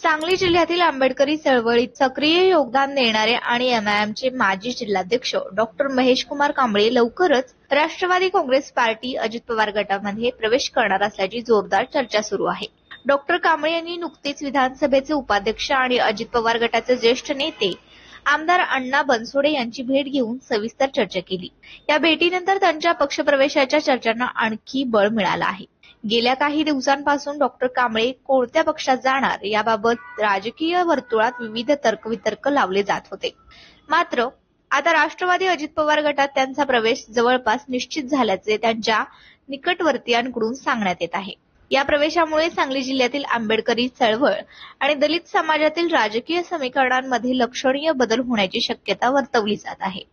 सांगली जिल्ह्यातील आंबेडकरी चळवळीत सक्रिय योगदान देणारे आणि एमआयएमचे माजी जिल्हाध्यक्ष डॉक्टर महेश कुमार कांबळे लवकरच राष्ट्रवादी काँग्रेस पार्टी अजित पवार गटामध्ये प्रवेश करणार असल्याची जोरदार चर्चा सुरू आहे। डॉक्टर कांबळे यांनी नुकतेच विधानसभेचे उपाध्यक्ष आणि अजित पवार गटाचे ज्येष्ठ नेते आमदार अण्णा बनसोडे यांची भेट घेऊन सविस्तर चर्चा केली। या भेटीनंतर त्यांच्या पक्षप्रवेशाच्या चर्चांना आणखी बळ मिळालं आहे। गेल्या काही दिवसांपासून डॉक्टर कांबळे कोणत्या पक्षात जाणार याबाबत राजकीय वर्तुळात विविध तर्कवितर्क लावले जात होते। मात्र आता राष्ट्रवादी अजित पवार गटात त्यांचा प्रवेश जवळपास निश्चित झाल्याचे त्यांच्या निकटवर्तीयांकडून सांगण्यात येत आहे। या प्रवेशामुळे सांगली जिल्ह्यातील आंबेडकरी चळवळ आणि दलित समाजातील राजकीय समीकरणांमध्ये लक्षणीय बदल होण्याची शक्यता वर्तवली जात आहे।